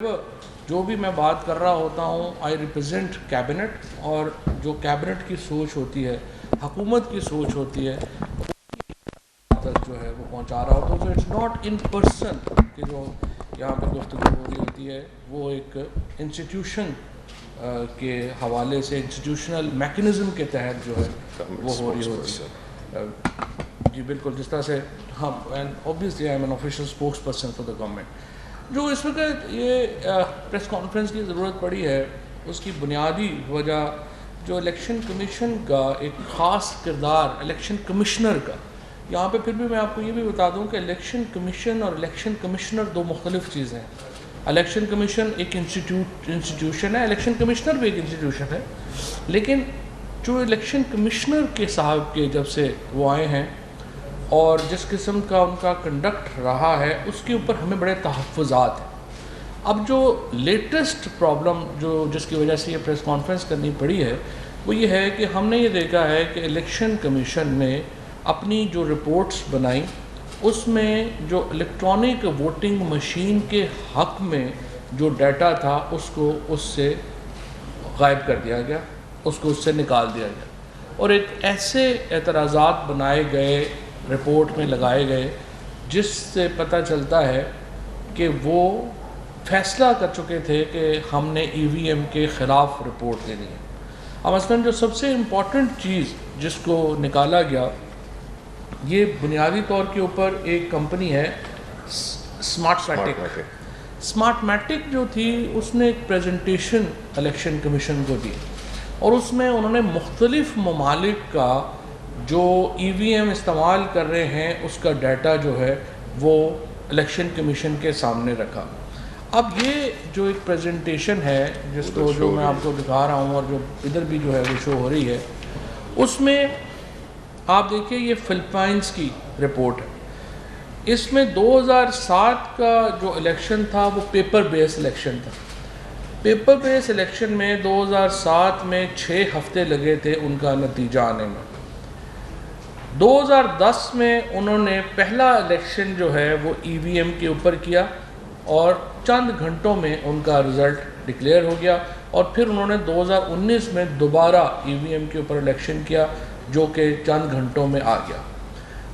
جو بھی میں بات کر رہا ہوتا ہوں آئی ریپرزینٹ کیبنٹ، اور جو کیبنٹ کی سوچ ہوتی ہے، حکومت کی سوچ ہوتی ہے، تک جو ہے وہ پہنچا رہا ہوتا ہے. So it's not in person کہ جو یہاں پہ گفتگو ہو رہی ہوتی ہے وہ ایک انسٹیٹیوشن کے حوالے سے، انسٹیٹیوشنل میکنزم کے تحت جو ہے وہ ہو رہی ہوتی ہے. جی بالکل، جس طرح سے ہم and obviously I am N official spokes person for the government. جو اس وقت یہ پریس کانفرنس کی ضرورت پڑی ہے، اس کی بنیادی وجہ جو الیکشن کمیشن کا ایک خاص کردار، الیکشن کمشنر کا. یہاں پہ پھر بھی میں آپ کو یہ بھی بتا دوں کہ الیکشن کمیشن اور الیکشن کمشنر دو مختلف چیزیں ہیں. الیکشن کمیشن ایک انسٹیٹیوشن ہے، الیکشن کمشنر بھی ایک انسٹیٹیوشن ہے. لیکن جو الیکشن کمشنر کے صاحب کے جب سے وہ آئے ہیں اور جس قسم کا ان کا کنڈکٹ رہا ہے، اس کے اوپر ہمیں بڑے تحفظات ہیں. اب جو لیٹسٹ پرابلم جس کی وجہ سے یہ پریس کانفرنس کرنی پڑی ہے وہ یہ ہے کہ ہم نے یہ دیکھا ہے کہ الیکشن کمیشن نے اپنی جو رپورٹس بنائیں اس میں جو الیکٹرانک ووٹنگ مشین کے حق میں جو ڈیٹا تھا اس سے غائب کر دیا گیا، اس سے نکال دیا گیا، اور ایک ایسے اعتراضات بنائے گئے، رپورٹ میں لگائے گئے، جس سے پتہ چلتا ہے کہ وہ فیصلہ کر چکے تھے کہ ہم نے ای وی ایم کے خلاف رپورٹ دینی ہے. اب مثلاً جو سب سے امپورٹنٹ چیز جس کو نکالا گیا، یہ بنیادی طور کے اوپر ایک کمپنی ہے اسمارٹ میٹک. اسمارٹ میٹک جو تھی اس نے ایک پریزنٹیشن الیکشن کمیشن کو دی، اور اس میں انہوں نے مختلف ممالک کا جو ای وی ایم استعمال کر رہے ہیں اس کا ڈیٹا جو ہے وہ الیکشن کمیشن کے سامنے رکھا. اب یہ جو ایک پریزنٹیشن ہے جس کو جو میں آپ کو دکھا رہا ہوں اور جو ادھر بھی جو ہے وہ شو ہو رہی ہے، اس میں آپ دیکھیں یہ فلپائنس کی رپورٹ ہے. اس میں 2007 کا جو الیکشن تھا وہ پیپر بیس الیکشن تھا. پیپر بیس الیکشن میں 2007 میں 6 ہفتے لگے تھے ان کا نتیجہ آنے میں. 2010 میں انہوں نے پہلا الیکشن جو ہے وہ ای وی ایم کے اوپر کیا، اور چند گھنٹوں میں ان کا رزلٹ ڈکلیئر ہو گیا. اور پھر انہوں نے 2019 میں دوبارہ ای وی ایم کے اوپر الیکشن کیا جو کہ چند گھنٹوں میں آ گیا.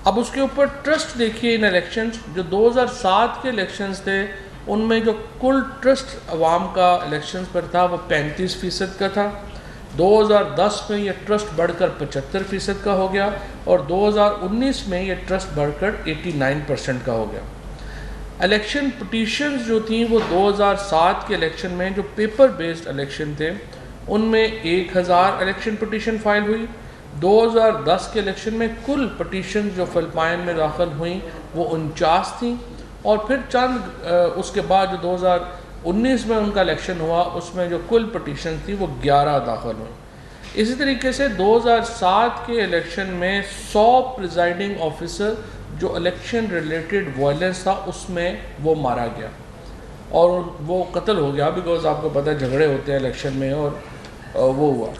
اب اس کے اوپر ٹرسٹ دیکھیے ان الیکشنز. جو 2007 کے الیکشنز تھے ان میں جو کل ٹرسٹ عوام کا الیکشنز پر تھا وہ 35% کا تھا. 2010 میں یہ ٹرسٹ بڑھ کر 75% کا ہو گیا، اور 2019 میں یہ ٹرسٹ بڑھ کر 89% کا ہو گیا. الیکشن پٹیشنز جو تھیں وہ 2007 کے الیکشن میں جو پیپر بیسڈ الیکشن تھے ان میں 1000 الیکشن پٹیشن فائل ہوئی. 2010 کے الیکشن میں کل پٹیشن جو فلپائن میں داخل ہوئیں وہ 49 تھیں، اور پھر چند اس کے بعد جو 2019 میں ان کا الیکشن ہوا اس میں جو کل پٹیشن تھی وہ 11 داخل ہوئیں. اسی طریقے سے 2007 کے الیکشن میں 100 پریزائڈنگ آفیسر جو الیکشن ریلیٹڈ وائلنس تھا اس میں وہ مارا گیا اور وہ قتل ہو گیا، بیکاز آپ کو پتہ ہے جھگڑے ہوتے ہیں الیکشن میں، اور وہ ہوا.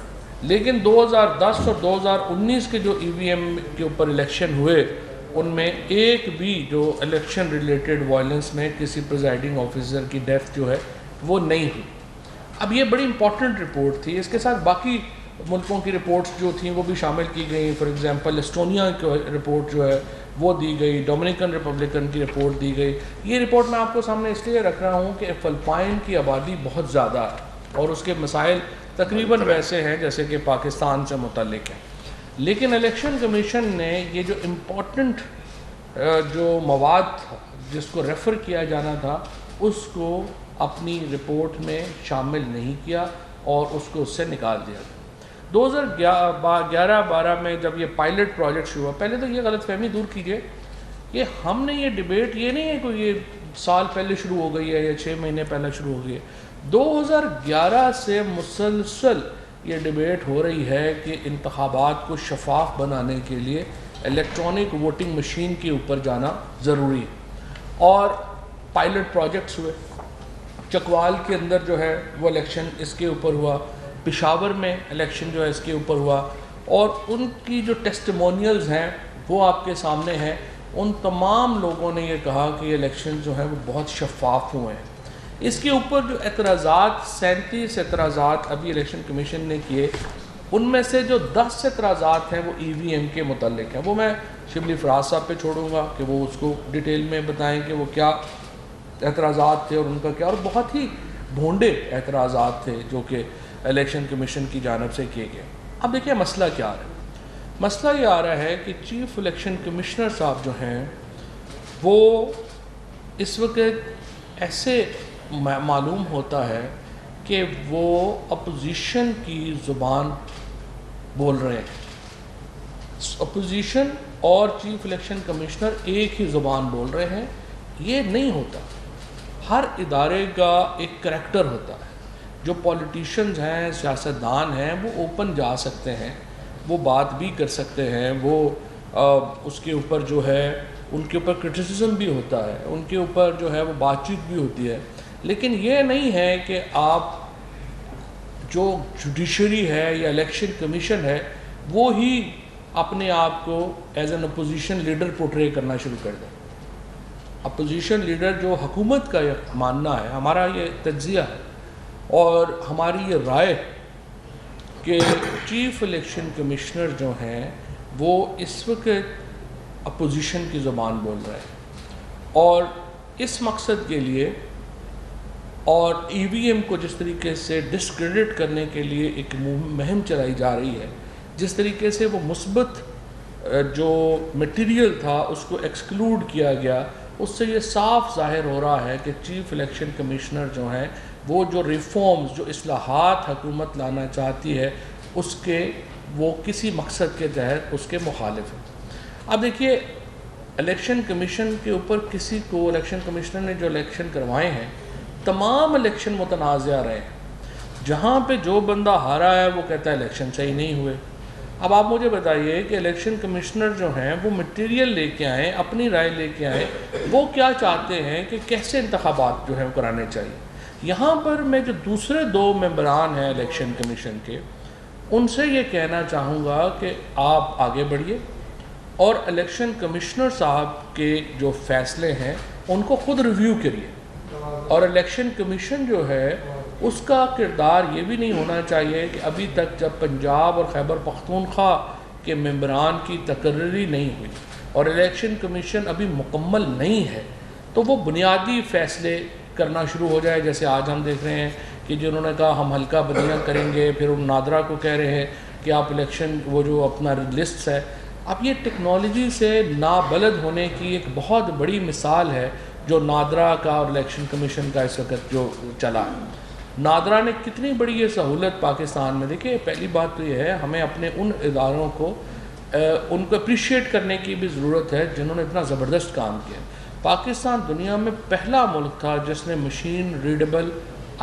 لیکن 2010 اور 2019 کے جو ای وی ایم کے اوپر الیکشن ہوئے ان میں ایک بھی جو الیکشن ریلیٹڈ وائلنس میں کسی پریزائڈنگ آفیسر کی ڈیتھ جو ہے وہ نہیں ہوئی. اب یہ بڑی امپورٹنٹ رپورٹ تھی. اس کے ساتھ باقی ملکوں کی رپورٹس جو تھیں وہ بھی شامل کی گئیں. فار ایگزامپل اسٹونیا کی رپورٹ جو ہے وہ دی گئی، ڈومینیکن ریپبلکن کی رپورٹ دی گئی. یہ رپورٹ میں آپ کو سامنے اس لیے رکھ رہا ہوں کہ فلپائن کی آبادی بہت زیادہ ہے اور اس کے مسائل تقریباً ویسے ہیں جیسے کہ پاکستان سے متعلق ہیں. لیکن الیکشن کمیشن نے یہ جو امپورٹنٹ جو مواد تھا جس کو ریفر کیا جانا تھا اس کو اپنی رپورٹ میں شامل نہیں کیا اور اس کو اس سے نکال دیا. 2011-12 میں جب یہ پائلٹ پروجیکٹ شروع ہوا، پہلے تو یہ غلط فہمی دور کیجیے کہ ہم نے یہ ڈیبیٹ، یہ نہیں ہے کوئی یہ سال پہلے شروع ہو گئی ہے یا 6 مہینے پہلے شروع ہو گئی ہے. 2011 سے مسلسل یہ ڈیبیٹ ہو رہی ہے کہ انتخابات کو شفاف بنانے کے لیے الیکٹرانک ووٹنگ مشین کے اوپر جانا ضروری ہے. اور پائلٹ پروجیکٹس ہوئے، چکوال کے اندر جو ہے وہ الیکشن اس کے اوپر ہوا، پشاور میں الیکشن جو ہے اس کے اوپر ہوا، اور ان کی جو ٹیسٹیمونیلز ہیں وہ آپ کے سامنے ہیں. ان تمام لوگوں نے یہ کہا کہ یہ الیکشن جو ہے وہ بہت شفاف ہوئے ہیں. اس کے اوپر جو اعتراضات 37 اعتراضات ابھی الیکشن کمیشن نے کیے، ان میں سے جو 10 اعتراضات ہیں وہ EVM کے متعلق ہیں. وہ میں شبلی فراز صاحب پہ چھوڑوں گا کہ وہ اس کو ڈیٹیل میں بتائیں کہ وہ کیا اعتراضات تھے اور ان کا کیا، اور بہت ہی بھونڈے اعتراضات تھے جو کہ الیکشن کمیشن کی جانب سے کیے گئے. اب دیکھیں مسئلہ کیا آ رہا ہے. مسئلہ یہ آ رہا ہے کہ چیف الیکشن کمشنر صاحب جو ہیں وہ اس وقت ایسے معلوم ہوتا ہے کہ وہ اپوزیشن کی زبان بول رہے ہیں. اپوزیشن اور چیف الیکشن کمشنر ایک ہی زبان بول رہے ہیں. یہ نہیں ہوتا. ہر ادارے کا ایک کریکٹر ہوتا ہے. جو پولیٹیشنز ہیں، سیاستدان ہیں، وہ اوپن جا سکتے ہیں، وہ بات بھی کر سکتے ہیں، وہ اس کے اوپر جو ہے ان کے اوپر کرٹیسزم بھی ہوتا ہے، ان کے اوپر جو ہے وہ بات چیت بھی ہوتی ہے. لیکن یہ نہیں ہے کہ آپ جو جوڈیشری ہے یا الیکشن کمیشن ہے وہ ہی اپنے آپ کو as an opposition leader portray کرنا شروع کر دیں. اپوزیشن لیڈر جو حکومت کا یہ ماننا ہے، ہمارا یہ تجزیہ ہے اور ہماری یہ رائے کہ چیف الیکشن کمشنر جو ہیں وہ اس وقت اپوزیشن کی زبان بول رہے ہیں، اور اس مقصد کے لیے اور EVM کو جس طریقے سے ڈسکریڈٹ کرنے کے لیے ایک مہم چلائی جا رہی ہے، جس طریقے سے وہ مثبت جو میٹیریل تھا اس کو ایکسکلوڈ کیا گیا، اس سے یہ صاف ظاہر ہو رہا ہے کہ چیف الیکشن کمشنر جو ہیں وہ جو ریفارمز، جو اصلاحات حکومت لانا چاہتی ہے اس کے وہ کسی مقصد کے تحت اس کے مخالف ہیں. اب دیکھیے الیکشن کمیشن کے اوپر کسی کو، الیکشن کمشنر نے جو الیکشن کروائے ہیں تمام الیکشن متنازع رہے ہیں. جہاں پہ جو بندہ ہارا ہے وہ کہتا ہے الیکشن صحیح نہیں ہوئے. اب آپ مجھے بتائیے کہ الیکشن کمشنر جو ہیں وہ مٹیریل لے کے آئیں، اپنی رائے لے کے آئیں، وہ کیا چاہتے ہیں کہ کیسے انتخابات جو ہیں وہ کرانے چاہیے. یہاں پر میں جو دوسرے 2 ممبران ہیں الیکشن کمیشن کے، ان سے یہ کہنا چاہوں گا کہ آپ آگے بڑھیے اور الیکشن کمشنر صاحب کے جو فیصلے ہیں ان کو خود ریویو کریے. اور الیکشن کمیشن جو ہے اس کا کردار یہ بھی نہیں ہونا چاہیے کہ ابھی تک جب پنجاب اور خیبر پختونخوا کے ممبران کی تقرری نہیں ہوئی اور الیکشن کمیشن ابھی مکمل نہیں ہے تو وہ بنیادی فیصلے کرنا شروع ہو جائے. جیسے آج ہم دیکھ رہے ہیں کہ جنہوں نے کہا ہم حلقہ بدیاں کریں گے، پھر ان نادرا کو کہہ رہے ہیں کہ آپ الیکشن وہ جو اپنا لسٹس ہے. اب یہ ٹیکنالوجی سے نابلد ہونے کی ایک بہت بڑی مثال ہے جو نادرا کا اور الیکشن کمیشن کا اس وقت جو چلا ہے. نادرا نے کتنی بڑی یہ سہولت پاکستان میں. دیکھیں پہلی بات تو یہ ہے ہمیں اپنے ان اداروں کو ان کو اپریشیٹ کرنے کی بھی ضرورت ہے جنہوں نے اتنا زبردست کام کیا. پاکستان دنیا میں پہلا ملک تھا جس نے مشین ریڈیبل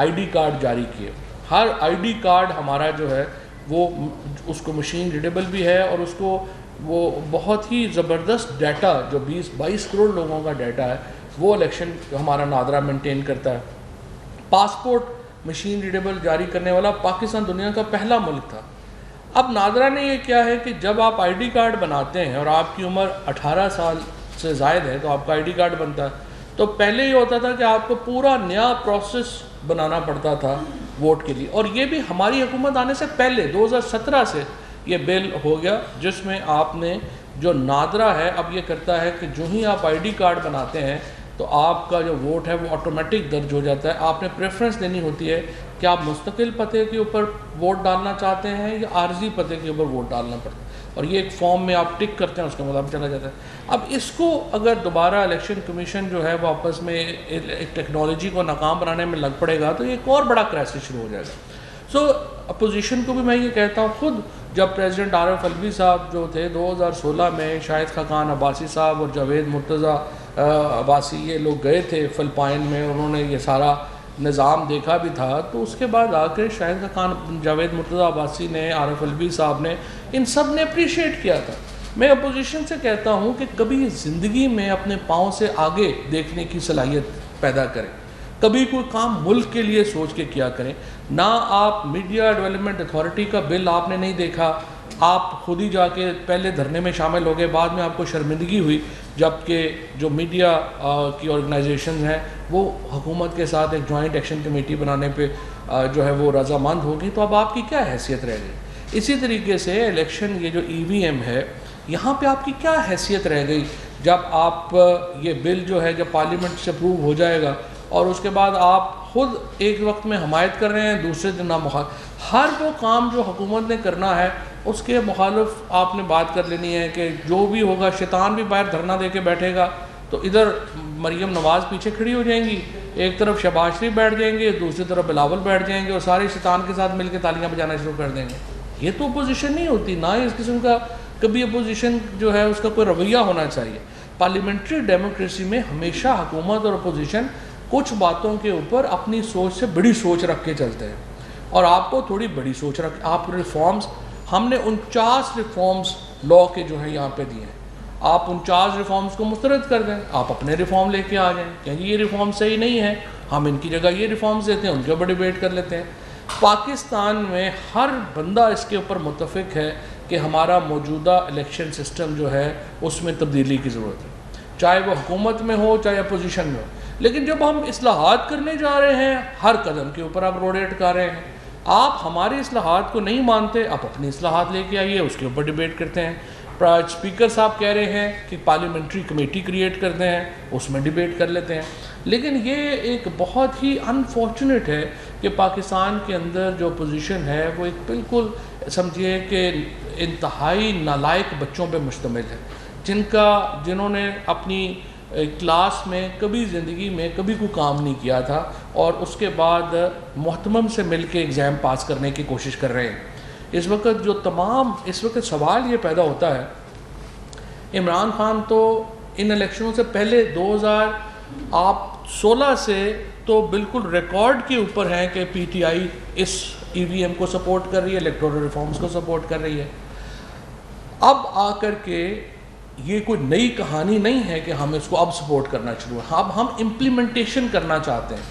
ID کارڈ جاری کیے. ہر ID کارڈ ہمارا جو ہے وہ اس کو مشین ریڈیبل بھی ہے اور اس کو وہ بہت ہی زبردست ڈیٹا جو 20-22 کروڑ لوگوں کا ڈیٹا ہے وہ الیکشن ہمارا نادرا مینٹین کرتا ہے. پاسپورٹ مشین ریڈیبل جاری کرنے والا پاکستان دنیا کا پہلا ملک تھا. اب نادرا نے یہ کیا ہے کہ جب آپ ID کارڈ بناتے ہیں اور آپ کی عمر 18 سال سے زائد ہے تو آپ کا ID کارڈ بنتا ہے. تو پہلے یہ ہوتا تھا کہ آپ کو پورا نیا پروسیس بنانا پڑتا تھا ووٹ کے لیے، اور یہ بھی ہماری حکومت آنے سے پہلے 2017 سے یہ بل ہو گیا جس میں آپ نے جو نادرا ہے اب یہ کرتا ہے کہ جو ہی آپ ID کارڈ بناتے ہیں تو آپ کا جو ووٹ ہے وہ آٹومیٹک درج ہو جاتا ہے. آپ نے پریفرنس دینی ہوتی ہے کہ آپ مستقل پتے کے اوپر ووٹ ڈالنا چاہتے ہیں یا عارضی پتے کے اوپر ووٹ ڈالنا پڑتا ہے، اور یہ ایک فارم میں آپ ٹک کرتے ہیں اس کے مطابق چلا جاتا ہے. اب اس کو اگر دوبارہ الیکشن کمیشن جو ہے وہ آپس میں ایک ٹیکنالوجی کو ناکام بنانے میں لگ پڑے گا تو یہ ایک اور بڑا کرائسس شروع ہو جائے گا. سو اپوزیشن کو بھی میں یہ کہتا ہوں، خود جب پریزیڈنٹ عارف الوی صاحب جو تھے 2016 میں شاہد خاقان عباسی صاحب اور جاوید مرتضیٰ عباسی یہ لوگ گئے تھے فلپائن میں، انہوں نے یہ سارا نظام دیکھا بھی تھا، تو اس کے بعد آ کے شاہد خاقان، جاوید مرتضیٰ عباسی نے، عارف الوی صاحب نے، ان سب نے اپریشیٹ کیا تھا. میں اپوزیشن سے کہتا ہوں کہ کبھی زندگی میں اپنے پاؤں سے آگے دیکھنے کی صلاحیت پیدا کریں، کبھی کوئی کام ملک کے لیے سوچ کے کیا کریں. نہ آپ میڈیا ڈیولپمنٹ اتھارٹی کا بل آپ نے نہیں دیکھا، آپ خود ہی جا کے پہلے دھرنے میں شامل ہو گئے, بعد میں آپ کو شرمندگی ہوئی جبکہ جو میڈیا کی آرگنائزیشنز ہیں وہ حکومت کے ساتھ ایک جوائنٹ ایکشن کمیٹی بنانے پہ جو ہے وہ رضامند ہوگی, تو اب آپ کی کیا حیثیت رہ گئی؟ اسی طریقے سے الیکشن یہ جو EVM ہے یہاں پہ آپ کی کیا حیثیت رہ گئی جب آپ یہ بل جو ہے جب پارلیمنٹ سے اپروو ہو جائے گا اور اس کے بعد آپ خود ایک وقت میں حمایت کر رہے ہیں, دوسرے دن آپ ہر وہ کام جو حکومت نے کرنا ہے اس کے مخالف آپ نے بات کر لینی ہے کہ جو بھی ہوگا شیطان بھی باہر دھرنا دے کے بیٹھے گا تو ادھر مریم نواز پیچھے کھڑی ہو جائیں گی, ایک طرف شہباز شریف بیٹھ جائیں گے, دوسری طرف بلاول بیٹھ جائیں گے اور سارے شیطان کے ساتھ مل کے تالیاں بجانا شروع کر دیں گے. یہ تو اپوزیشن نہیں ہوتی, نہ اس قسم کا کبھی اپوزیشن جو ہے اس کا کوئی رویہ ہونا چاہیے. پارلیمنٹری ڈیموکریسی میں ہمیشہ حکومت اور اپوزیشن کچھ باتوں کے اوپر اپنی سوچ سے بڑی سوچ رکھ کے چلتے ہیں, اور آپ کو تھوڑی بڑی سوچ رکھ, آپ ریفارمز, ہم نے 49 ریفارمز لا کے جو ہے یہاں پہ دیے ہیں, آپ 49 ریفارمز کو مسترد کر دیں, آپ اپنے ریفارم لے کے آ جائیں کہ یہ ریفارم صحیح نہیں ہے, ہم ان کی جگہ یہ ریفارمز دیتے ہیں, ان کے اوپر ڈیبیٹ کر لیتے ہیں. پاکستان میں ہر بندہ اس کے اوپر متفق ہے کہ ہمارا موجودہ الیکشن سسٹم جو ہے اس میں تبدیلی کی ضرورت ہے, چاہے وہ حکومت میں ہو چاہے اپوزیشن میں ہو. لیکن جب ہم اصلاحات کرنے جا رہے ہیں ہر قدم کے اوپر آپ روڈے اٹکا رہے ہیں, آپ ہماری اصلاحات کو نہیں مانتے, آپ اپنی اصلاحات لے کے آئیے, اس کے اوپر ڈیبیٹ کرتے ہیں. اسپیکر صاحب کہہ رہے ہیں کہ پارلیمنٹری کمیٹی کریٹ کرتے ہیں, اس میں ڈیبیٹ کر لیتے ہیں. لیکن یہ ایک بہت ہی انفارچونیٹ ہے کہ پاکستان کے اندر جو پوزیشن ہے وہ ایک بالکل سمجھیے کہ انتہائی نالائق بچوں پہ مشتمل ہے, جنہوں نے اپنی کلاس میں کبھی زندگی میں کبھی کوئی کام نہیں کیا تھا اور اس کے بعد محتمم سے مل کے ایگزام پاس کرنے کی کوشش کر رہے ہیں. اس وقت سوال یہ پیدا ہوتا ہے, عمران خان تو ان الیکشنوں سے پہلے 2016 سے تو بالکل ریکارڈ کے اوپر ہیں کہ PTI اس EVM کو سپورٹ کر رہی ہے, الیکٹورل ریفارمز کو سپورٹ کر رہی ہے. اب آ کر کے یہ کوئی نئی کہانی نہیں ہے کہ ہم اس کو اب سپورٹ کرنا شروع ہے, اب ہم امپلیمنٹیشن کرنا چاہتے ہیں.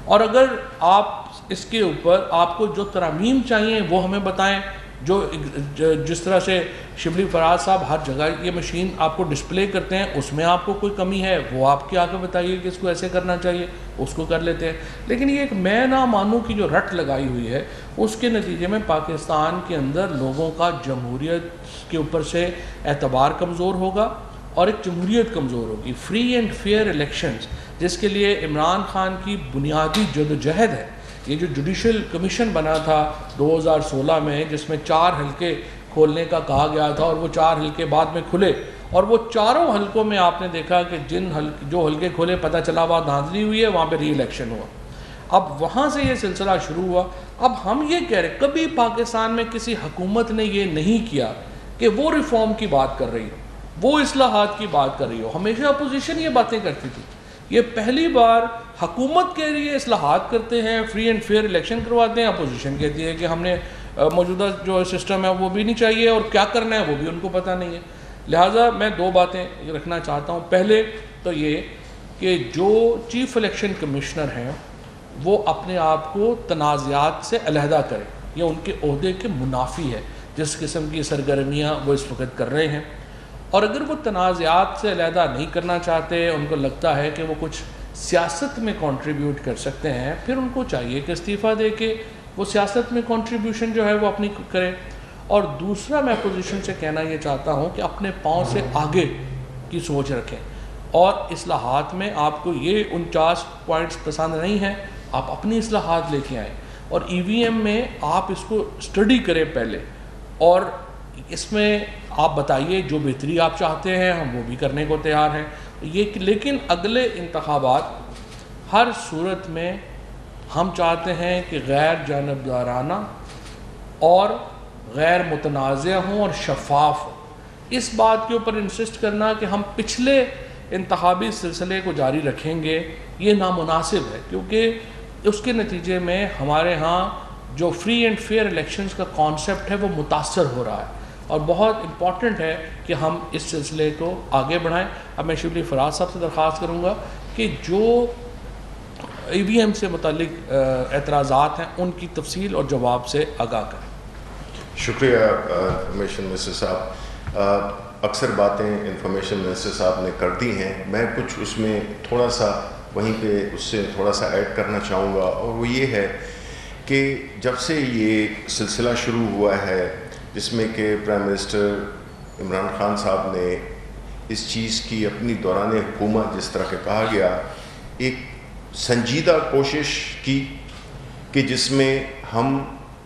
اور اگر آپ اس کے اوپر آپ کو جو ترامیم چاہیے وہ ہمیں بتائیں, جس طرح سے شبلی فراز صاحب ہر جگہ یہ مشین آپ کو ڈسپلے کرتے ہیں, اس میں آپ کو کوئی کمی ہے وہ آپ کے آ کے بتائیے کہ اس کو ایسے کرنا چاہیے, اس کو کر لیتے ہیں. لیکن یہ ایک میں نہ مانوں کی جو رٹ لگائی ہوئی ہے اس کے نتیجے میں پاکستان کے اندر لوگوں کا جمہوریت کے اوپر سے اعتبار کمزور ہوگا اور ایک جمہوریت کمزور ہوگی. فری اینڈ فیئر الیکشنز جس کے لیے عمران خان کی بنیادی جدوجہد ہے, یہ جو جوڈیشل کمیشن بنا تھا 2016 میں جس میں 4 حلقے کھولنے کا کہا گیا تھا اور وہ 4 حلقے بعد میں کھلے, اور وہ چاروں حلقوں میں آپ نے دیکھا کہ جو حلقے کھلے پتہ چلا وہاں دھاندلی ہوئی ہے, وہاں پہ ری الیکشن ہوا. اب وہاں سے یہ سلسلہ شروع ہوا. اب ہم یہ کہہ رہے کبھی پاکستان میں کسی حکومت نے یہ نہیں کیا کہ وہ ریفارم کی بات کر رہی ہو, وہ اصلاحات کی بات کر رہی ہو, ہمیشہ اپوزیشن یہ باتیں کرتی تھی. یہ پہلی بار حکومت کہہ رہی ہے اصلاحات کرتے ہیں, فری اینڈ فیئر الیکشن کرواتے ہیں, اپوزیشن کہتی ہے کہ ہم نے موجودہ جو سسٹم ہے وہ بھی نہیں چاہیے اور کیا کرنا ہے وہ بھی ان کو پتہ نہیں ہے. لہٰذا میں 2 باتیں رکھنا چاہتا ہوں. پہلے تو یہ کہ جو چیف الیکشن کمشنر ہیں وہ اپنے آپ کو تنازعات سے علیحدہ کریں, یہ ان کے عہدے کے منافی ہے جس قسم کی سرگرمیاں وہ اس وقت کر رہے ہیں. اور اگر وہ تنازعات سے علیحدہ نہیں کرنا چاہتے, ان کو لگتا ہے کہ وہ کچھ سیاست میں کنٹریبیوٹ کر سکتے ہیں, پھر ان کو چاہیے کہ استعفیٰ دے کے وہ سیاست میں کنٹریبیوشن جو ہے وہ اپنی کرے. اور دوسرا میں اپوزیشن سے کہنا یہ چاہتا ہوں کہ اپنے پاؤں سے آگے کی سوچ رکھیں, اور اصلاحات میں آپ کو یہ 49 پوائنٹس پسند نہیں ہیں, آپ اپنی اصلاحات لے کے آئیں, اور EVM میں آپ اس کو اسٹڈی کریں پہلے, اور اس میں آپ بتائیے جو بہتری آپ چاہتے ہیں ہم وہ بھی کرنے کو تیار ہیں. لیکن اگلے انتخابات ہر صورت میں ہم چاہتے ہیں کہ غیر جانبدارانہ اور غیر متنازع ہوں اور شفاف ہوں. اس بات کے اوپر انسسٹ کرنا کہ ہم پچھلے انتخابی سلسلے کو جاری رکھیں گے یہ نامناسب ہے, کیونکہ اس کے نتیجے میں ہمارے ہاں جو فری اینڈ فیئر الیکشنز کا کانسیپٹ ہے وہ متاثر ہو رہا ہے, اور بہت امپورٹنٹ ہے کہ ہم اس سلسلے کو آگے بڑھائیں. اب میں شبلی فراز صاحب سے درخواست کروں گا کہ جو EVM سے متعلق اعتراضات ہیں ان کی تفصیل اور جواب سے آگاہ کریں. شکریہ انفارمیشن منسٹر صاحب. اکثر باتیں انفارمیشن منسٹر صاحب نے کر دی ہیں. میں کچھ اس میں تھوڑا سا وہیں پہ اس سے تھوڑا سا ایڈ کرنا چاہوں گا, اور وہ یہ ہے کہ جب سے یہ سلسلہ شروع ہوا ہے جس میں کہ پرائم منسٹر عمران خان صاحب نے اس چیز کی اپنی دوران حکومت, جس طرح کہ کہا گیا, ایک سنجیدہ کوشش کی کہ جس میں ہم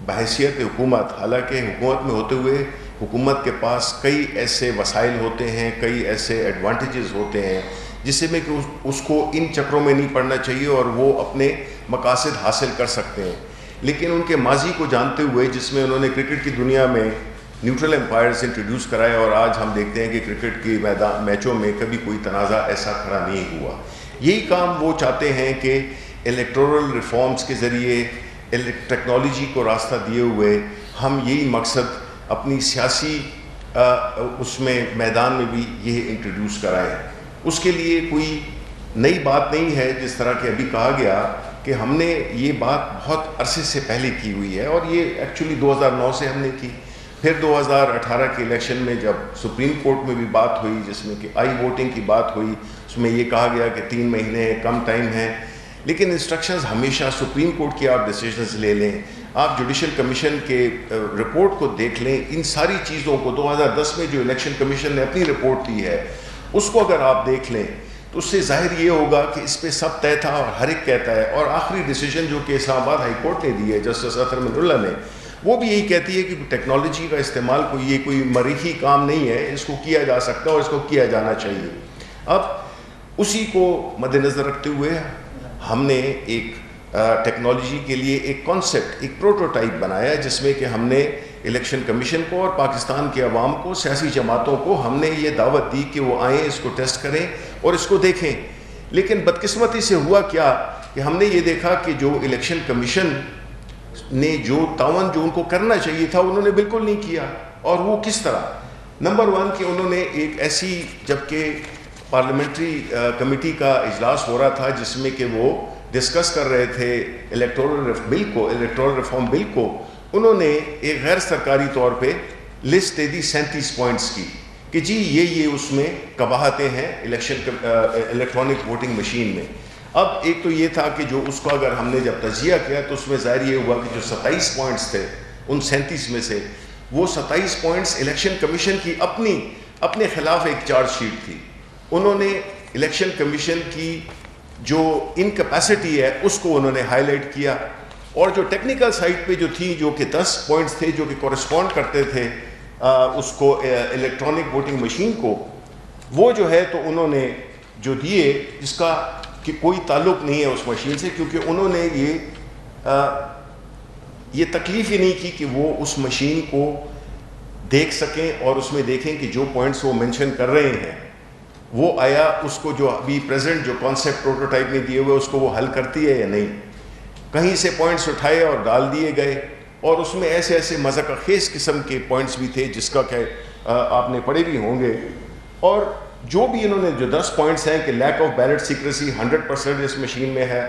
بحیثیت حکومت, حالانکہ حکومت میں ہوتے ہوئے حکومت کے پاس کئی ایسے وسائل ہوتے ہیں, کئی ایسے ایڈوانٹیجز ہوتے ہیں جس میں کہ اس کو ان چکروں میں نہیں پڑنا چاہیے اور وہ اپنے مقاصد حاصل کر سکتے ہیں. لیکن ان کے ماضی کو جانتے ہوئے, جس میں انہوں نے کرکٹ کی دنیا میں نیوٹرل امپائرز انٹروڈیوس کرائے, اور آج ہم دیکھتے ہیں کہ کرکٹ کی میچوں میں کبھی کوئی تنازع ایسا کھڑا نہیں ہوا. یہی کام وہ چاہتے ہیں کہ الیکٹورل ریفارمز کے ذریعے ٹیکنالوجی کو راستہ دیے ہوئے ہم یہی مقصد اپنی سیاسی اس میں میدان میں بھی یہ انٹروڈیوس کرائیں. اس کے لیے کوئی نئی بات نہیں ہے, جس طرح کہ ابھی کہا گیا کہ ہم نے یہ بات بہت عرصے سے پہلے کی ہوئی ہے, اور یہ ایکچولی 2009 سے ہم نے کی. پھر 2018 کے الیکشن میں جب سپریم کورٹ میں بھی بات ہوئی, جس میں کہ آئی ووٹنگ کی بات ہوئی, اس میں یہ کہا گیا کہ 3 مہینے کم ٹائم ہے, لیکن انسٹرکشنز ہمیشہ سپریم کورٹ کی آپ ڈیسیجنز لے لیں, آپ جوڈیشل کمیشن کے رپورٹ کو دیکھ لیں. ان ساری چیزوں کو 2010 میں جو الیکشن کمیشن نے اپنی رپورٹ دی ہے اس کو اگر آپ دیکھ لیں تو اس سے ظاہر یہ ہوگا کہ اس پہ سب طے تھا اور ہر ایک کہتا ہے. اور آخری ڈیسیجن جو کہ اسلام آباد ہائی کورٹ نے دی ہے جسٹس اطہر من اللہ نے, وہ بھی یہی کہتی ہے کہ ٹیکنالوجی کا استعمال یہ کوئی مریخی کام نہیں ہے, اس کو کیا جا سکتا ہے اور اس کو کیا جانا چاہیے. اب اسی کو مد نظر رکھتے ہوئے ہم نے ایک ٹیکنالوجی کے لیے ایک کانسیپٹ, ایک پروٹوٹائپ بنایا, جس میں کہ ہم نے الیکشن کمیشن کو اور پاکستان کے عوام کو, سیاسی جماعتوں کو ہم نے یہ دعوت دی کہ وہ آئیں, اس کو ٹیسٹ کریں اور اس کو دیکھیں. لیکن بدقسمتی سے ہوا کیا کہ ہم نے یہ دیکھا کہ جو الیکشن کمیشن نے جو تعاون جو ان کو کرنا چاہیے تھا انہوں نے بالکل نہیں کیا. اور وہ کس طرح؟ نمبر 1 کہ انہوں نے ایک ایسی, جبکہ پارلیمنٹری کمیٹی کا اجلاس ہو رہا تھا جس میں کہ وہ ڈسکس کر رہے تھے الیکٹورل ریفارم بل کو, انہوں نے ایک غیر سرکاری طور پہ لسٹ دے دی 37 پوائنٹس کی کہ جی یہ اس میں قباحتیں ہیں الیکٹرانک ووٹنگ مشین میں. اب ایک تو یہ تھا کہ جو اس کو اگر ہم نے جب تجزیہ کیا تو اس میں ظاہر یہ ہوا کہ جو 27 پوائنٹس تھے ان 37 میں سے وہ 27 پوائنٹس الیکشن کمیشن کی اپنے خلاف ایک چارج شیٹ تھی. انہوں نے الیکشن کمیشن کی جو انکیپیسٹی ہے اس کو انہوں نے ہائی لائٹ کیا, اور جو ٹیکنیکل سائٹ پہ جو تھی, جو کہ 10 پوائنٹس تھے جو کہ کورسپونڈ کرتے تھے اس کو الیکٹرانک ووٹنگ مشین کو, وہ جو ہے تو انہوں نے جو دیے جس کا کہ کوئی تعلق نہیں ہے اس مشین سے, کیونکہ انہوں نے یہ تکلیف ہی نہیں کی کہ وہ اس مشین کو دیکھ سکیں اور اس میں دیکھیں کہ جو پوائنٹس وہ مینشن کر رہے ہیں وہ آیا اس کو جو ابھی پریزنٹ جو کانسیپٹ پروٹوٹائپ میں دیے ہوئے اس کو وہ حل کرتی ہے یا نہیں. کہیں سے پوائنٹس اٹھائے اور ڈال دیے گئے, اور اس میں ایسے مذاق خیز قسم کے پوائنٹس بھی تھے جس کا کہ آپ نے پڑھے بھی ہوں گے. اور جو بھی انہوں نے جو 10 پوائنٹس ہیں کہ لیک آف بیلٹ سیکریسی 100% اس مشین میں ہے,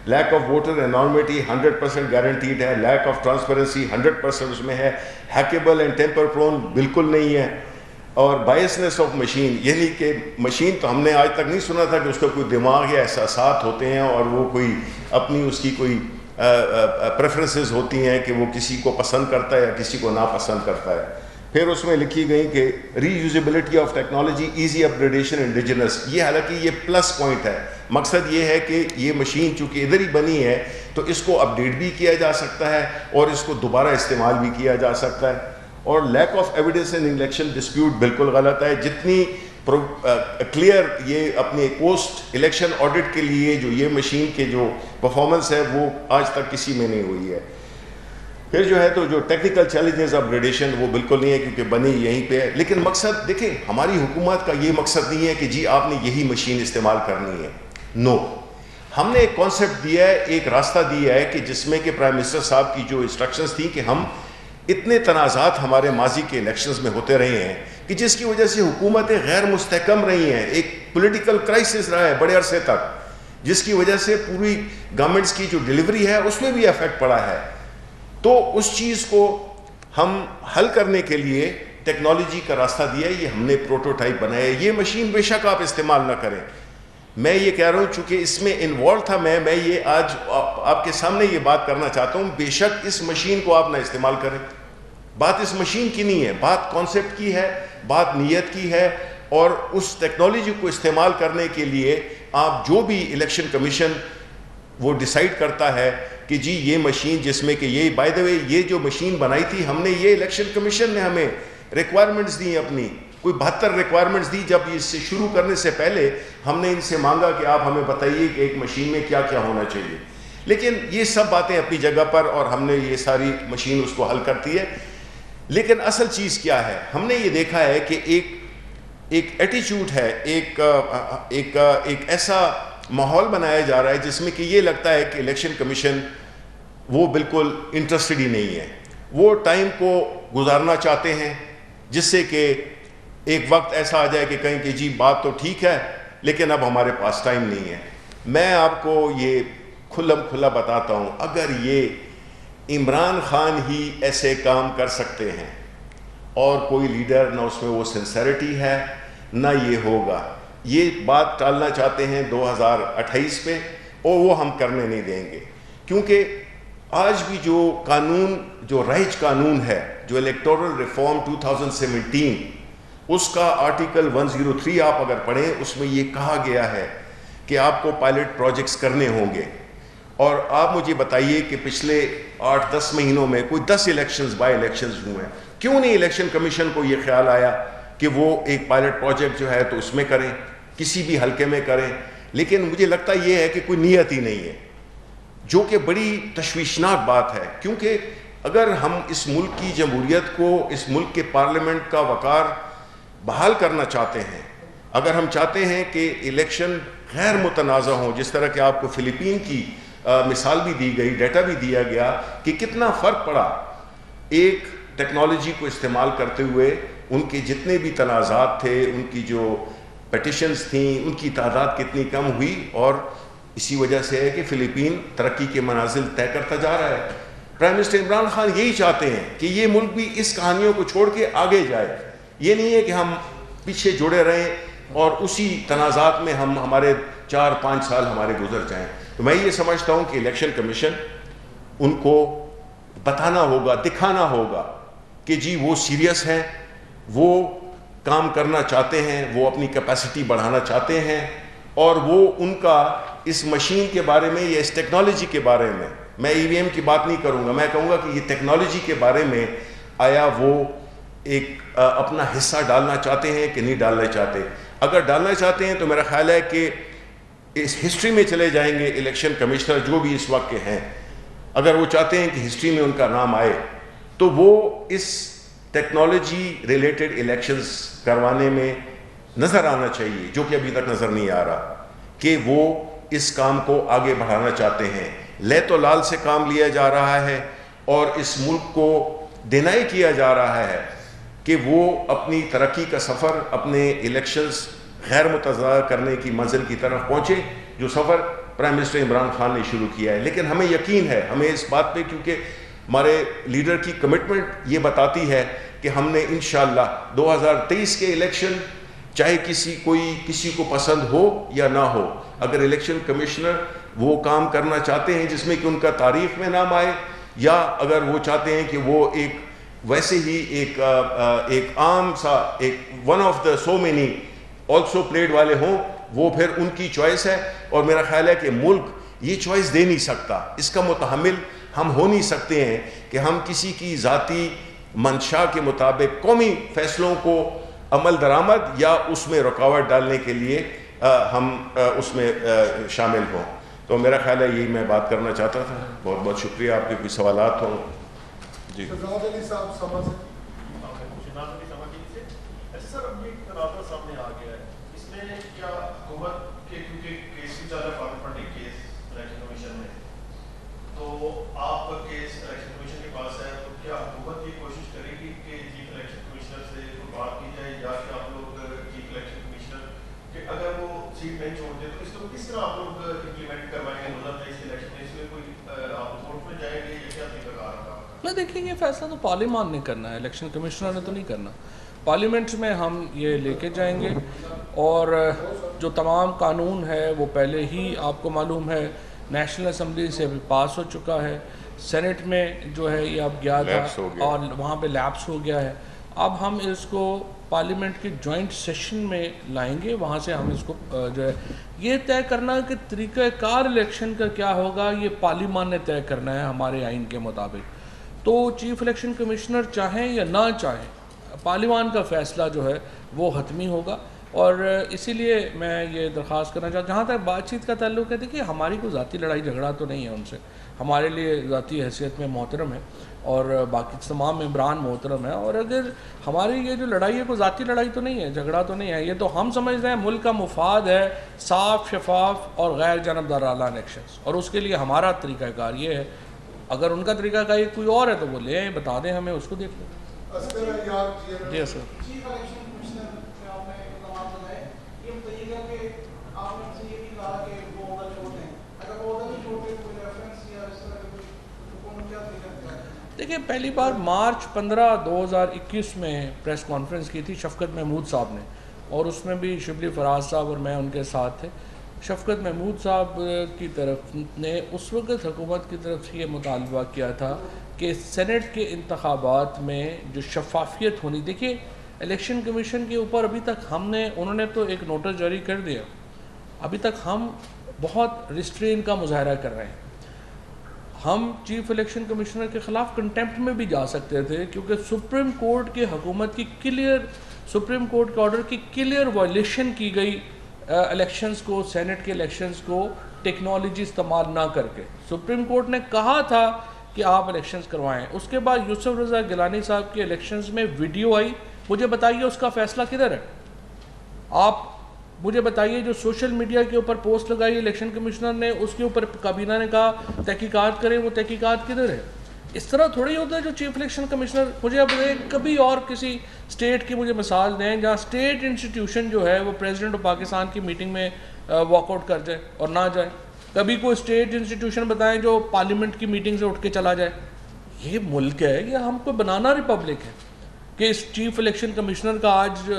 lack of voter anonymity 100% guaranteed ہے, لیک آف ٹرانسپیرنسی 100% اس میں ہے, ہیکیبل اینڈ ٹیمپر پرون بالکل نہیں ہے, اور بائسنس آف مشین, یعنی کہ مشین تو ہم نے آج تک نہیں سنا تھا کہ اس کا کوئی دماغ یا احساسات ہوتے ہیں اور وہ کوئی اپنی اس کی کوئی پریفرنسز ہوتی ہیں کہ وہ کسی کو پسند کرتا ہے یا کسی کو ناپسند کرتا ہے. پھر اس میں لکھی گئی کہ reusability of technology, easy upgradation indigenous. یہ حالانکہ یہ پلس پوائنٹ ہے, مقصد یہ ہے کہ یہ مشین چونکہ ادھر ہی بنی ہے تو اس کو اپڈیٹ بھی کیا جا سکتا ہے اور اس کو دوبارہ استعمال بھی کیا جا سکتا ہے. اور lack of evidence in election dispute بالکل غلط ہے. جتنی کلیئر یہ اپنے پوسٹ الیکشن آڈٹ کے لیے جو یہ مشین کے جو پرفارمنس ہے وہ آج تک کسی میں نہیں ہوئی ہے. پھر جو ہے تو جو ٹیکنیکل چیلنجز آف گریڈیشن وہ بالکل نہیں ہے کیونکہ بنی یہیں پہ ہے. لیکن مقصد دیکھیں, ہماری حکومت کا یہ مقصد نہیں ہے کہ جی آپ نے یہی مشین استعمال کرنی ہے. نو, ہم نے ایک کانسیپٹ دیا ہے, ایک راستہ دیا ہے کہ جس میں کہ پرائم منسٹر صاحب کی جو انسٹرکشنز تھیں کہ ہم اتنے تنازعات ہمارے ماضی کے الیکشنز میں ہوتے رہے ہیں کہ جس کی وجہ سے حکومتیں غیر مستحکم رہی ہیں, ایک پولیٹیکل کرائسس رہا ہے بڑے عرصے تک, جس کی وجہ سے پوری گورنمنٹس کی جو ڈیلیوری ہے اس میں بھی افیکٹ پڑا ہے. تو اس چیز کو ہم حل کرنے کے لیے ٹیکنالوجی کا راستہ دیا ہے. یہ ہم نے پروٹوٹائپ بنایا ہے. یہ مشین بے شک آپ استعمال نہ کریں. میں یہ کہہ رہا ہوں چونکہ اس میں انوالو تھا میں یہ آج آپ کے سامنے یہ بات کرنا چاہتا ہوں. بے شک اس مشین کو آپ نہ استعمال کریں. بات اس مشین کی نہیں ہے, بات کانسیپٹ کی ہے, بات نیت کی ہے. اور اس ٹیکنالوجی کو استعمال کرنے کے لیے آپ جو بھی الیکشن کمیشن وہ ڈیسائیڈ کرتا ہے کہ جی یہ مشین جس میں کہ یہ بائی دا وے یہ جو مشین بنائی تھی ہم نے, یہ الیکشن کمیشن نے ہمیں ریکوائرمنٹس دی اپنی, کوئی 72 ریکوائرمنٹس دی. جب اس سے شروع کرنے سے پہلے ہم نے ان سے مانگا کہ آپ ہمیں بتائیے کہ ایک مشین میں کیا کیا ہونا چاہیے. لیکن یہ سب باتیں اپنی جگہ پر اور ہم نے یہ ساری مشین اس کو حل کرتی ہے. لیکن اصل چیز کیا ہے, ہم نے یہ دیکھا ہے کہ ایک ایٹیچیوڈ ہے, ایک ایسا ماحول بنایا جا رہا ہے جس میں کہ یہ لگتا ہے کہ الیکشن کمیشن وہ بالکل انٹرسٹڈ ہی نہیں ہے. وہ ٹائم کو گزارنا چاہتے ہیں جس سے کہ ایک وقت ایسا آ جائے کہ کہیں کہ جی بات تو ٹھیک ہے لیکن اب ہمارے پاس ٹائم نہیں ہے. میں آپ کو یہ کھلا بتاتا ہوں, اگر یہ عمران خان ہی ایسے کام کر سکتے ہیں اور کوئی لیڈر نہ اس میں وہ سنسیریٹی ہے نہ یہ ہوگا. یہ بات ٹالنا چاہتے ہیں 2028 پہ اور وہ ہم کرنے نہیں دیں گے. کیونکہ آج بھی جو قانون, جو رائج قانون ہے, جو الیکٹورل ریفارم 2017, اس کا آرٹیکل 103 آپ اگر پڑھیں اس میں یہ کہا گیا ہے کہ آپ کو پائلٹ پروجیکٹس کرنے ہوں گے. اور آپ مجھے بتائیے کہ پچھلے 8-10 مہینوں میں کوئی 10 الیکشنز بائی الیکشنز ہوئے ہیں. کیوں نہیں الیکشن کمیشن کو یہ خیال آیا کہ وہ ایک پائلٹ پروجیکٹ جو ہے تو اس میں کریں, کسی بھی حلقے میں کریں. لیکن مجھے لگتا یہ ہے کہ کوئی نیت ہی نہیں ہے, جو کہ بڑی تشویشناک بات ہے. کیونکہ اگر ہم اس ملک کی جمہوریت کو, اس ملک کے پارلیمنٹ کا وقار بحال کرنا چاہتے ہیں, اگر ہم چاہتے ہیں کہ الیکشن غیر متنازع ہوں, جس طرح کہ آپ کو فلپین کی مثال بھی دی گئی, ڈیٹا بھی دیا گیا کہ کتنا فرق پڑا ایک ٹیکنالوجی کو استعمال کرتے ہوئے. ان کے جتنے بھی تنازعات تھے, ان کی جو پیٹیشنز تھیں, ان کی تعداد کتنی کم ہوئی. اور اسی وجہ سے ہے کہ فلپین ترقی کے منازل طے کرتا جا رہا ہے. پرائم منسٹر عمران خان یہی چاہتے ہیں کہ یہ ملک بھی اس کہانیوں کو چھوڑ کے آگے جائے. یہ نہیں ہے کہ ہم پیچھے جڑے رہیں اور اسی تنازعات میں ہمارے 4-5 سال ہمارے گزر جائیں. تو میں یہ سمجھتا ہوں کہ الیکشن کمیشن ان کو بتانا ہوگا, دکھانا ہوگا کہ جی وہ سیریس ہیں, وہ کام کرنا چاہتے ہیں, وہ اپنی کیپیسٹی بڑھانا چاہتے ہیں. اور وہ ان کا اس مشین کے بارے میں یا اس ٹیکنالوجی کے بارے میں ای وی ایم کی بات نہیں کروں گا, میں کہوں گا کہ یہ ٹیکنالوجی کے بارے میں آیا وہ ایک اپنا حصہ ڈالنا چاہتے ہیں کہ نہیں ڈالنا چاہتے. اگر ڈالنا چاہتے ہیں تو میرا خیال ہے کہ اس ہسٹری میں چلے جائیں گے الیکشن کمشنر جو بھی اس وقت کے ہیں. اگر وہ چاہتے ہیں کہ ہسٹری میں ان کا نام آئے تو وہ اس ٹیکنالوجی ریلیٹڈ الیکشنز کروانے میں نظر آنا چاہیے, جو کہ ابھی تک نظر نہیں آ رہا, کہ وہ اس کام کو آگے بڑھانا چاہتے ہیں. لیت و لال سے کام لیا جا رہا ہے اور اس ملک کو ڈینائی کیا جا رہا ہے کہ وہ اپنی ترقی کا سفر, اپنے الیکشنز غیر متضرر کرنے کی منزل کی طرف پہنچے, جو سفر پرائم منسٹر عمران خان نے شروع کیا ہے. لیکن ہمیں یقین ہے, ہمیں اس بات پہ, کیونکہ ہمارے لیڈر کی کمٹمنٹ یہ بتاتی ہے کہ ہم نے انشاءاللہ 2023 کے الیکشن, چاہے کسی کو پسند ہو یا نہ ہو, اگر الیکشن کمشنر وہ کام کرنا چاہتے ہیں جس میں کہ ان کا تاریخ میں نام آئے, یا اگر وہ چاہتے ہیں کہ وہ ایک ویسے ہی ایک عام سا ایک one of the so many also played والے ہوں, وہ پھر ان کی چوائس ہے. اور میرا خیال ہے کہ ملک یہ چوائس دے نہیں سکتا, اس کا متحمل ہم ہو نہیں سکتے ہیں کہ ہم کسی کی ذاتی منشا کے مطابق قومی فیصلوں کو عمل درآمد یا اس میں رکاوٹ ڈالنے کے لیے ہم اس میں شامل ہوں. تو میرا خیال ہے یہی میں بات کرنا چاہتا تھا. بہت بہت شکریہ. آپ کے کوئی سوالات ہوں؟ جی شہزاد علی صاحب سما سے. سر اب ایک تنازع سامنے آ گیا ہے, اس میں کیا حکومت کے, کیونکہ کیس بھی چل رہا ہے فنڈنگ کیس الیکشن کمیشن میں, تو آپ کا کیس الیکشن کمیشن کے پاس ہے, تو کیا حکومت یہ کوشش کرے گی کہ چیف الیکشن کمشنر سے کوئی بات کی جائے, یا کہ آپ لوگ چیف الیکشن کمشنر کہ اگر وہ سیٹ نہیں چھوڑتے تو اس کو کس طرح آپ لوگ امپلیمنٹ کروائیں گے 2023 الیکشن میں؟ اس میں کوئی آپ کورٹ میں جائیں گے یا کیا طریقہ کار ہوگا؟ میں دیکھیں یہ فیصلہ تو پارلیمان نے کرنا ہے، الیکشن کمشنر نے تو نہیں کرنا. پارلیمنٹ میں ہم یہ لے کے جائیں گے، اور جو تمام قانون ہے وہ پہلے ہی آپ کو معلوم ہے نیشنل اسمبلی سے بھی پاس ہو چکا ہے، سینٹ میں جو ہے یہ اب گیا تھا اور وہاں پہ لیپس ہو گیا ہے. اب ہم اس کو پارلیمنٹ کے جوائنٹ سیشن میں لائیں گے، وہاں سے ہم اس کو جو ہے یہ طے کرنا کہ طریقہ کار الیکشن کا کیا ہوگا، یہ پارلیمان نے طے کرنا ہے ہمارے آئین کے مطابق. تو چیف الیکشن کمشنر چاہیں یا نہ چاہیں، پارلیمان کا فیصلہ جو ہے وہ حتمی ہوگا. اور اسی لیے میں یہ درخواست کرنا چاہتا ہوں، جہاں تک بات چیت کا تعلق ہے، دیکھیے ہماری کوئی ذاتی لڑائی جھگڑا تو نہیں ہے ان سے، ہمارے لیے ذاتی حیثیت میں محترم ہے اور باقی تمام ممبران محترم ہیں. اور اگر ہماری یہ جو لڑائی ہے کوئی ذاتی لڑائی تو نہیں ہے، جھگڑا تو نہیں ہے، یہ تو ہم سمجھتے ہیں ملک کا مفاد ہے، صاف شفاف اور غیر جانبدارانہ الیکشنز، اور اس کے لیے ہمارا طریقہ کار یہ ہے. اگر ان کا طریقہ کار کوئی اور ہے تو وہ لیں، بتا دیں ہمیں، اس کو دیکھ لیں. جی سر. چیف الیکشن کمشنر سے آپ نے اقدامات بتائے، یہ بتائیے گا کہ آپ نے سے یہ بھی کہا کہ وہ عہدہ چھوڑ دیں، اگر وہ عہدہ نہیں چھوڑتے کوئی ریفرنس یا اس طرح کا کوئی حکومت کیا طریقہ اختیار کرے؟ دیکھیں پہلی بار مارچ 15 2021 میں پریس کانفرنس کی تھی شفقت محمود صاحب نے، اور اس میں بھی شبلی فراز صاحب اور میں ان کے ساتھ تھے. شفقت محمود صاحب کی طرف نے اس وقت حکومت کی طرف سے یہ مطالبہ کیا تھا کہ سینٹ کے انتخابات میں جو شفافیت ہونی، دیکھیے الیکشن کمیشن کے اوپر ابھی تک انہوں نے تو ایک نوٹس جاری کر دیا، ابھی تک ہم بہت ریسٹرین کا مظاہرہ کر رہے ہیں. ہم چیف الیکشن کمشنر کے خلاف کنٹیمپٹ میں بھی جا سکتے تھے، کیونکہ سپریم کورٹ کے حکومت کی سپریم کورٹ کے آرڈر کی کلیئر وائلیشن کی گئی الیکشنز کو، سینٹ کے الیکشنز کو ٹیکنالوجی استعمال نہ کر کے. سپریم کورٹ نے کہا تھا کہ آپ الیکشنز کروائیں. اس کے بعد یوسف رضا گیلانی صاحب کے الیکشنز میں ویڈیو آئی، مجھے بتائیے اس کا فیصلہ کدھر ہے؟ آپ مجھے بتائیے جو سوشل میڈیا کے اوپر پوسٹ لگائی الیکشن کمشنر نے، اس کے اوپر کابینہ نے کہا تحقیقات کریں، وہ تحقیقات کدھر ہے؟ اس طرح تھوڑی ہوتا ہے جو چیف الیکشن کمشنر. مجھے اب کبھی اور کسی اسٹیٹ کی مجھے مثال دیں جہاں اسٹیٹ انسٹیٹیوشن جو ہے وہ پریزیڈنٹ آف پاکستان کی میٹنگ میں واک آؤٹ کر جائے اور نہ جائے. کبھی کوئی اسٹیٹ انسٹیٹیوشن بتائیں جو پارلیمنٹ کی میٹنگ سے اٹھ کے چلا جائے. یہ ملک ہے، یہ ہم کو بنانا ریپبلک ہے کہ اس چیف الیکشن کمشنر کا آج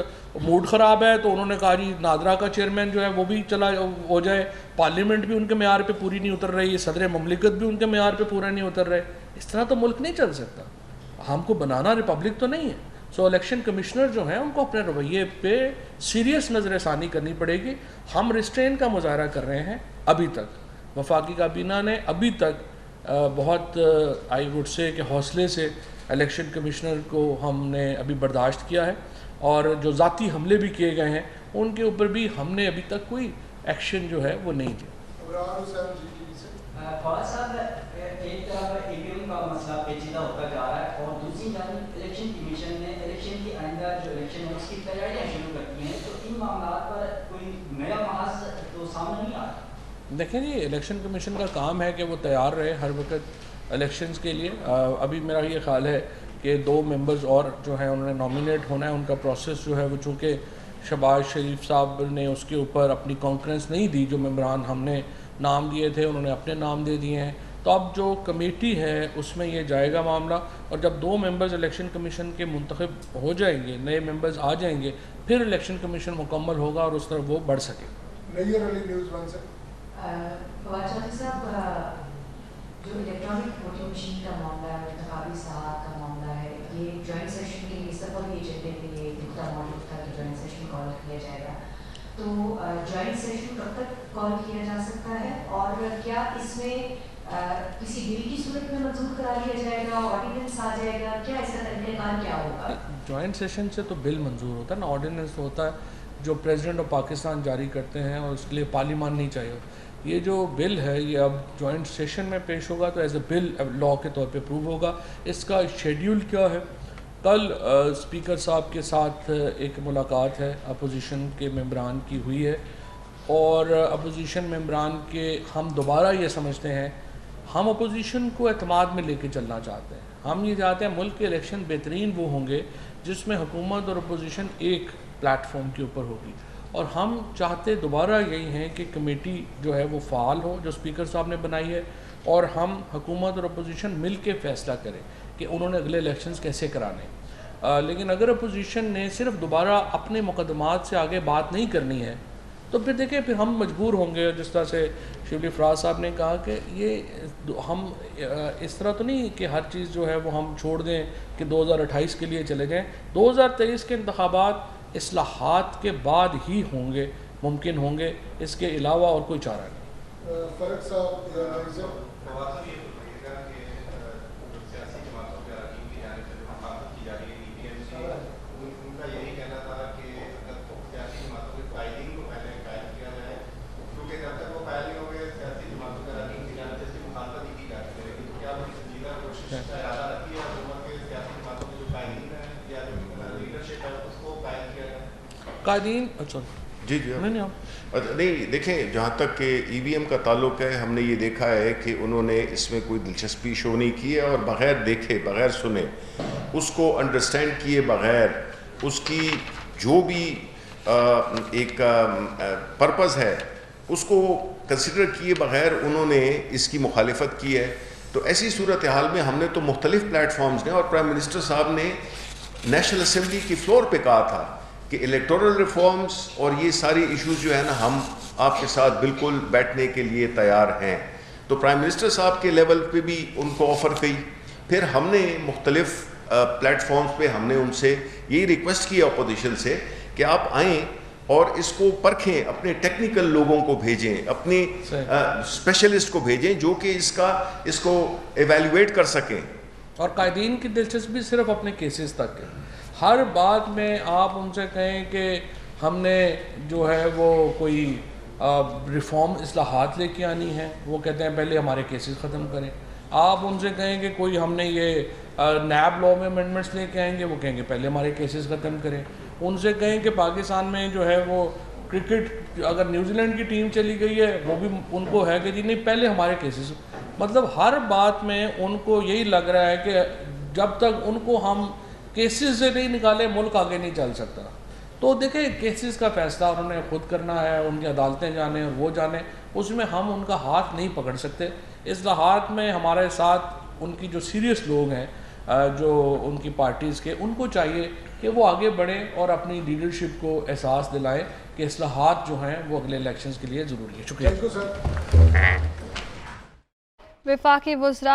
موڈ خراب ہے تو انہوں نے کہا جی نادرا کا چیئرمین جو ہے وہ بھی چلا ہو جائے. پارلیمنٹ بھی ان کے معیار پہ پوری نہیں اتر رہی، صدر مملکت بھی ان کے معیار پہ پورا نہیں اتر رہے. اس طرح تو ملک نہیں چل سکتا. ہم کو بنانا ریپبلک تو نہیں ہے. سو الیکشن کمشنر جو ہیں ان کو اپنے رویے پہ سیریس نظر ثانی کرنی پڑے گی. ہم ریسٹرین کا مظاہرہ کر رہے ہیں ابھی تک. وفاقی کابینہ نے ابھی تک بہت آئی وڈ سے کہ حوصلے سے الیکشن کمشنر کو ہم نے ابھی برداشت کیا ہے، اور جو ذاتی حملے بھی کیے گئے ہیں ان کے اوپر بھی ہم نے ابھی تک کوئی ایکشن جو ہے وہ نہیں دیا. فواد صاحب، ایک طرف ای وی ایم کا مسئلہ پیچیدہ ہوتا جا رہا ہے اور دوسری جانب الیکشن کمیشن نے الیکشن کی آئندہ جو الیکشن ہے اس کی تیاریاں شروع کر دی ہیں، تو ان معاملات پر کوئی نیا محاذ تو سامنے نہیں آ رہا. دیکھیں جی الیکشن کمیشن کا کام ہے کہ وہ تیار رہے ہر وقت الیکشنز کے لیے. ابھی میرا یہ خیال ہے کہ 2 ممبرز اور جو ہیں انہوں نے نامینیٹ ہونا ہے. ان کا پروسیس جو ہے وہ چونکہ شہباز شریف صاحب نے اس کے اوپر اپنی کانکرنس نہیں دی، جو ممبران ہم نے نام دیے تھے انہوں نے اپنے نام دے دیے ہیں. تو اب جو کمیٹی ہے اس میں یہ جائے گا معاملہ، اور جب 2 ممبرز الیکشن کمیشن کے منتخب ہو جائیں گے، نئے ممبرز آ جائیں گے، پھر الیکشن کمیشن مکمل ہوگا اور اس طرح وہ بڑھ سکے. فواد چودھری صاحب، جو الیکٹرانک ووٹنگ مشین کا معاملہ ہے، انتخابی ساعت کا معاملہ ہے، یہ جوائنٹ سیشن کے لیے اس دفعہ بھی ایجنڈے کے لیے نقطہ موجود تھا کہ جوائنٹ سیشن کال کیا جائے گا. تو جوائنٹ سیشن کب تک کال کیا جا سکتا ہے، اور کیا اس میں کسی بل کی صورت میں منظور کرا لیا جائے گا، آرڈیننس آ جائے گا، کیا اس کا طریقہ کار کیا ہوگا؟ جوائنٹ سیشن سے تو بل منظور ہوتا ہے نا، آرڈیننس ہوتا ہے جو پریزیڈنٹ آف پاکستان جاری کرتے ہیں، اور اس کے لیے پارلیمان نہیں چاہیے. یہ جو بل ہے یہ اب جوائنٹ سیشن میں پیش ہوگا تو ایز اے بل لاء کے طور پہ اپروو ہوگا. اس کا شیڈیول کیا ہے؟ کل اسپیکر صاحب کے ساتھ ایک ملاقات ہے اپوزیشن کے ممبران کی ہوئی ہے، اور اپوزیشن ممبران کے ہم دوبارہ یہ سمجھتے ہیں، ہم اپوزیشن کو اعتماد میں لے کے چلنا چاہتے ہیں. ہم یہ چاہتے ہیں ملک کے الیکشن بہترین وہ ہوں گے جس میں حکومت اور اپوزیشن ایک پلیٹ فارم کے اوپر ہوگی. اور ہم چاہتے دوبارہ یہی ہیں کہ کمیٹی جو ہے وہ فعال ہو جو اسپیکر صاحب نے بنائی ہے، اور ہم حکومت اور اپوزیشن مل کے فیصلہ کریں کہ انہوں نے اگلے الیکشنز کیسے کرانے. لیکن اگر اپوزیشن نے صرف دوبارہ اپنے مقدمات سے آگے بات نہیں کرنی ہے تو پھر دیکھیں پھر ہم مجبور ہوں گے, جس طرح سے شبلی فراز صاحب نے کہا کہ یہ ہم اس طرح تو نہیں کہ ہر چیز جو ہے وہ ہم چھوڑ دیں کہ 2028 کے لیے چلے جائیں. 2023 کے انتخابات اصلاحات کے بعد ہی ہوں گے, ممکن ہوں گے, اس کے علاوہ اور کوئی چارہ نہیں. فرق صاحب قائدین جی نہیں دیکھیں, جہاں تک کہ ای وی ایم کا تعلق ہے, ہم نے یہ دیکھا ہے کہ انہوں نے اس میں کوئی دلچسپی شو نہیں کی ہے, اور بغیر دیکھے, بغیر سنے, اس کو انڈرسٹینڈ کیے بغیر, اس کی جو بھی ایک پرپز ہے اس کو کنسیڈر کیے بغیر انہوں نے اس کی مخالفت کی ہے. تو ایسی صورتحال میں ہم نے تو مختلف پلیٹ فارمز نے, اور پرائم منسٹر صاحب نے نیشنل اسمبلی کی فلور پہ کہا تھا کہ الیکٹورل ریفارمز اور یہ ساری ایشوز جو ہے نا, ہم آپ کے ساتھ بالکل بیٹھنے کے لیے تیار ہیں. تو پرائم منسٹر صاحب کے لیول پہ بھی ان کو آفر کی. پھر ہم نے مختلف پلیٹ فارمز پہ ہم نے ان سے یہی ریکویسٹ کیا اپوزیشن سے کہ آپ آئیں اور اس کو پرکھیں, اپنے ٹیکنیکل لوگوں کو بھیجیں, اپنے اسپیشلسٹ کو بھیجیں جو کہ اس کو ایویلیویٹ کر سکیں. اور قائدین کی دلچسپی صرف اپنے کیسز تک ہے. ہر بات میں آپ ان سے کہیں کہ ہم نے جو ہے وہ کوئی ریفارم اصلاحات لے کے آنی ہے, وہ کہتے ہیں پہلے ہمارے کیسز ختم کریں. آپ ان سے کہیں کہ کوئی ہم نے یہ نیب لاء میں امینڈمنٹس لے کے آئیں گے, وہ کہیں گے پہلے ہمارے کیسز ختم کریں. ان سے کہیں کہ پاکستان میں جو ہے وہ کرکٹ, اگر نیوزی لینڈ کی ٹیم چلی گئی ہے وہ بھی ان کو ہے کہ جی نہیں پہلے ہمارے کیسز. مطلب ہر بات میں ان کو یہی لگ رہا ہے کہ جب تک ان کو ہم کیسز سے نہیں نکالے ملک آگے نہیں چل سکتا. تو دیکھیں کیسز کا فیصلہ انہوں نے خود کرنا ہے, ان کی عدالتیں جانیں اور وہ جانیں, اس میں ہم ان کا ہاتھ نہیں پکڑ سکتے. اصلاحات میں ہمارے ساتھ ان کی جو سیریس لوگ ہیں, جو ان کی پارٹیز کے, ان کو چاہیے کہ وہ آگے بڑھیں اور اپنی لیڈرشپ کو احساس دلائیں کہ اصلاحات جو ہیں وہ اگلے الیکشنز کے لیے ضروری ہے. شکریہ. وفاقی وزراء